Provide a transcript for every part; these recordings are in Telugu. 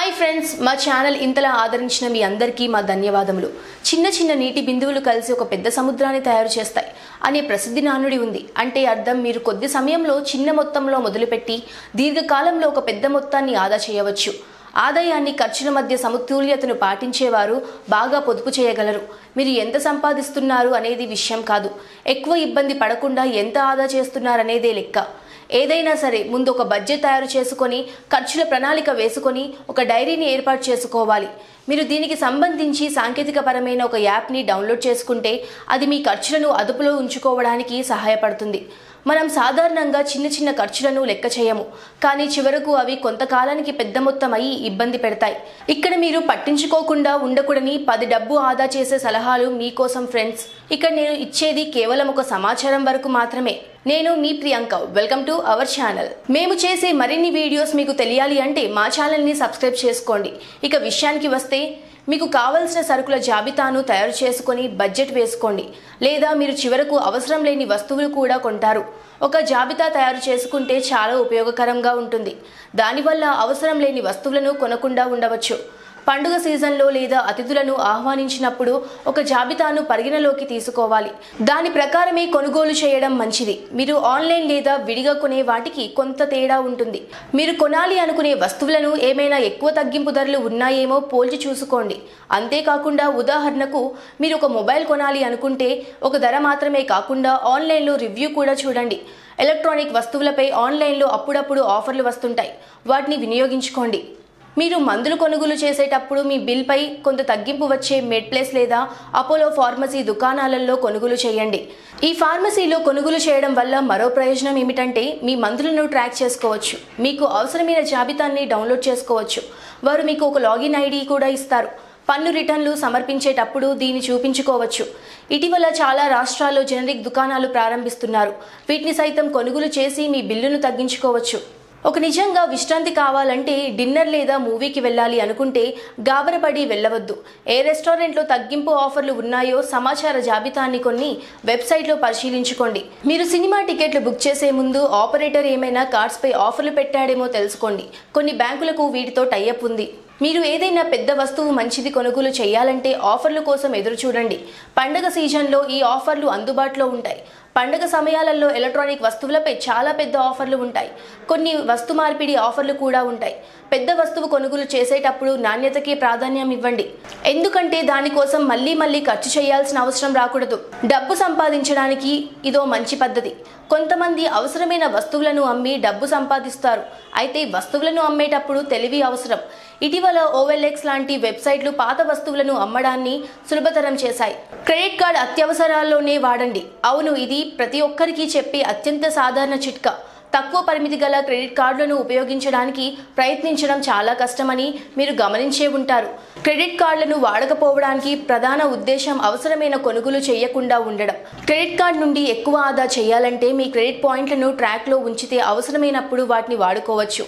హాయ్ ఫ్రెండ్స్, మా ఛానల్ ఇంతలా ఆదరించిన మీ అందరికీ మా ధన్యవాదములు. చిన్న చిన్న నీటి బిందువులు కలిసి ఒక పెద్ద సముద్రాన్ని తయారు చేస్తాయి అనే ప్రసిద్ధి నానుడి ఉంది. అంటే అర్థం, మీరు కొద్ది సమయంలో చిన్న మొత్తంలో మొదలుపెట్టి దీర్ఘకాలంలో ఒక పెద్ద మొత్తాన్ని ఆదా చేయవచ్చు. ఆదాయాన్ని ఖర్చుల మధ్య సమతుల్యతను పాటించేవారు బాగా పొదుపు చేయగలరు. మీరు ఎంత సంపాదిస్తున్నారు అనేది విషయం కాదు, ఎక్కువ ఇబ్బంది పడకుండా ఎంత ఆదా చేస్తున్నారనేదే లెక్క. ఏదైనా సరే ముందు ఒక బడ్జెట్ తయారు చేసుకొని ఖర్చుల ప్రణాళిక వేసుకొని ఒక డైరీని ఏర్పాటు చేసుకోవాలి. మీరు దీనికి సంబంధించి సాంకేతికపరమైన ఒక యాప్ని డౌన్లోడ్ చేసుకుంటే అది మీ ఖర్చులను అదుపులో ఉంచుకోవడానికి సహాయపడుతుంది. మనం సాధారణంగా చిన్న చిన్న ఖర్చులను లెక్క చేయము, కానీ చివరకు అవి కొంతకాలానికి పెద్ద మొత్తం అయి ఇబ్బంది పెడతాయి. ఇక్కడ మీరు పట్టించుకోకుండా ఉండకూడని 10 డబ్బు ఆదా చేసే సలహాలు మీకోసం ఫ్రెండ్స్. ఇక్కడ నేను ఇచ్చేది కేవలం ఒక సమాచారం వరకు మాత్రమే. నేను మీ Priyanka, welcome to our channel. మేము చేసే మరిన్ని వీడియోస్ మీకు తెలియాలి అంటే మా ఛానల్ని సబ్స్క్రైబ్ చేసుకోండి. ఇక విషయానికి వస్తే, మీకు కావలసిన సరుకుల జాబితాను తయారు చేసుకొని బడ్జెట్ వేసుకోండి. లేదా మీరు చివరకు అవసరం లేని వస్తువులు కూడా కొంటారు. ఒక జాబితా తయారు చేసుకుంటే చాలా ఉపయోగకరంగా ఉంటుంది. దానివల్ల అవసరం లేని వస్తువులను కొనకుండా ఉండవచ్చు. పండుగ సీజన్లో లేదా అతిథులను ఆహ్వానించినప్పుడు ఒక జాబితాను పరిగణలోకి తీసుకోవాలి. దాని ప్రకారమే కొనుగోలు చేయడం మంచిది. మీరు ఆన్లైన్ లేదా విడిగా కొనే వాటికి కొంత తేడా ఉంటుంది. మీరు కొనాలి అనుకునే వస్తువులను ఏమైనా ఎక్కువ తగ్గింపు ధరలు ఉన్నాయేమో పోల్చి చూసుకోండి. అంతేకాకుండా ఉదాహరణకు, మీరు ఒక మొబైల్ కొనాలి అనుకుంటే ఒక ధర మాత్రమే కాకుండా ఆన్లైన్లో రివ్యూ కూడా చూడండి. ఎలక్ట్రానిక్ వస్తువులపై ఆన్లైన్లో అప్పుడప్పుడు ఆఫర్లు వస్తుంటాయి, వాటిని వినియోగించుకోండి. మీరు మందులు కొనుగోలు చేసేటప్పుడు మీ బిల్పై కొంత తగ్గింపు వచ్చే మెడ్ప్లస్ లేదా అపోలో ఫార్మసీ దుకాణాలలో కొనుగోలు చేయండి. ఈ ఫార్మసీలో కొనుగోలు చేయడం వల్ల మరో ప్రయోజనం ఏమిటంటే, మీ మందులను ట్రాక్ చేసుకోవచ్చు. మీకు అవసరమైన జాబితాన్ని డౌన్లోడ్ చేసుకోవచ్చు. వారు మీకు ఒక లాగిన్ ఐడి కూడా ఇస్తారు. పన్ను రిటర్న్లు సమర్పించేటప్పుడు దీన్ని చూపించుకోవచ్చు. ఇటీవల చాలా రాష్ట్రాల్లో జనరిక్ దుకాణాలు ప్రారంభిస్తున్నారు. వీటిని సైతం కొనుగోలు చేసి మీ బిల్లును తగ్గించుకోవచ్చు. ఒక నిజంగా విశ్రాంతి కావాలంటే, డిన్నర్ లేదా మూవీకి వెళ్ళాలి అనుకుంటే గాబరపడి వెళ్ళవద్దు. ఏ రెస్టారెంట్లో తగ్గింపు ఆఫర్లు ఉన్నాయో సమాచార జాబితాన్ని కొన్ని వెబ్సైట్లో పరిశీలించుకోండి. మీరు సినిమా టికెట్లు బుక్ చేసే ముందు ఆపరేటర్ ఏమైనా కార్డ్స్పై ఆఫర్లు పెట్టాడేమో తెలుసుకోండి. కొన్ని బ్యాంకులకు వీటితో టైఅప్ ఉంది. మీరు ఏదైనా పెద్ద వస్తువు మంచిది కొనుగోలు చేయాలంటే ఆఫర్ల కోసం ఎదురు చూడండి. పండగ సీజన్లో ఈ ఆఫర్లు అందుబాటులో ఉంటాయి. పండగ సమయాలలో ఎలక్ట్రానిక్ వస్తువులపై చాలా పెద్ద ఆఫర్లు ఉంటాయి. కొన్ని వస్తు మార్పిడి ఆఫర్లు కూడా ఉంటాయి. పెద్ద వస్తువు కొనుగోలు చేసేటప్పుడు నాణ్యతకి ప్రాధాన్యం ఇవ్వండి, ఎందుకంటే దానికోసం మళ్ళీ ఖర్చు చేయాల్సిన అవసరం రాకూడదు. డబ్బు సంపాదించడానికి ఇదో మంచి పద్ధతి. కొంతమంది అవసరమైన వస్తువులను అమ్మి డబ్బు సంపాదిస్తారు. అయితే వస్తువులను అమ్మేటప్పుడు తెలివి అవసరం. ఇటీవల OLX లాంటి వెబ్సైట్లు పాత వస్తువులను అమ్మడాన్ని సులభతరం చేశాయి. క్రెడిట్ కార్డ్ అత్యవసరాల్లోనే వాడండి. అవును, ఇది ప్రతి ఒక్కరికి చెప్పే అత్యంత సాధారణ చిట్కా. తక్కువ పరిమితి గల క్రెడిట్ కార్డులను ఉపయోగించడానికి ప్రయత్నించడం చాలా కష్టమని మీరు గమనించే ఉంటారు. క్రెడిట్ కార్డులను వాడకపోవడానికి ప్రధాన ఉద్దేశం అవసరమైన కొనుగోలు చేయకుండా ఉండడం. క్రెడిట్ కార్డు నుండి ఎక్కువ ఆదా చేయాలంటే మీ క్రెడిట్ పాయింట్లను ట్రాక్లో ఉంచితే అవసరమైనప్పుడు వాటిని వాడుకోవచ్చు.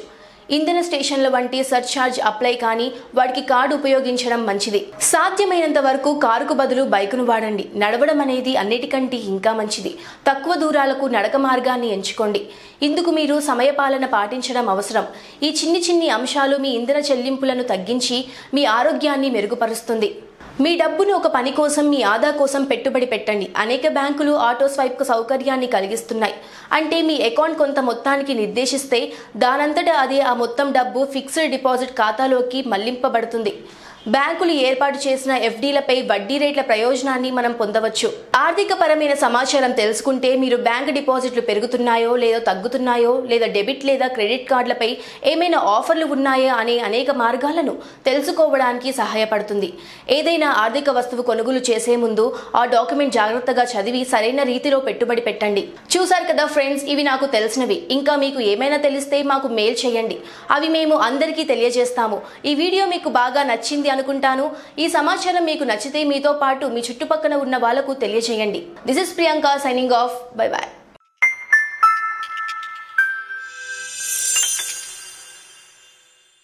ఇంధన స్టేషన్ల వంటి సర్ఛార్జ్ అప్లై కానీ వాటికి కార్డు ఉపయోగించడం మంచిది. సాధ్యమైనంత వరకు కారుకు బదులు బైకును వాడండి. నడవడం అనేది అన్నిటికంటే ఇంకా మంచిది. తక్కువ దూరాలకు నడక మార్గాన్ని ఎంచుకోండి. ఇందుకు మీరు సమయపాలన పాటించడం అవసరం. ఈ చిన్ని అంశాలు మీ ఇంధన చెల్లింపులను తగ్గించి మీ ఆరోగ్యాన్ని మెరుగుపరుస్తుంది. మీ డబ్బును ఒక పని కోసం, మీ ఆదా కోసం పెట్టుబడి పెట్టండి. అనేక బ్యాంకులు ఆటో స్వైప్ సౌకర్యాన్ని కలిగిస్తున్నాయి. అంటే మీ అకౌంట్ కొంత మొత్తానికి నిర్దేశిస్తే దానంతటా అదే ఆ మొత్తం డబ్బు ఫిక్స్డ్ డిపాజిట్ ఖాతాలోకి మళ్లింపబడుతుంది. బ్యాంకులు ఏర్పాటు చేసిన FDలపై వడ్డీ రేట్ల ప్రయోజనాన్ని మనం పొందవచ్చు. ఆర్థిక పరమైన సమాచారం తెలుసుకుంటే మీరు బ్యాంక్ డిపాజిట్లు పెరుగుతున్నాయో లేదా తగ్గుతున్నాయో, లేదా డెబిట్ లేదా క్రెడిట్ కార్డులపై ఏమైనా ఆఫర్లు ఉన్నాయా అనే అనేక మార్గాలను తెలుసుకోవడానికి సహాయపడుతుంది. ఏదైనా ఆర్థిక వస్తువు కొనుగోలు చేసే ముందు ఆ డాక్యుమెంట్ జాగ్రత్తగా చదివి సరైన రీతిలో పెట్టుబడి పెట్టండి. చూసారు కదా ఫ్రెండ్స్, ఇవి నాకు తెలిసినవి. ఇంకా మీకు ఏమైనా తెలిస్తే మాకు మెయిల్ చేయండి, అవి మేము అందరికీ తెలియజేస్తాము. ఈ వీడియో మీకు బాగా నచ్చింది అనుకుంటాను. ఈ సమాచారం మీకు నచ్చితే మీతో పాటు మీ చుట్టుపక్కల ఉన్న వాళ్ళకు తెలియజేయండి. This is Priyanka signing off. Bye bye.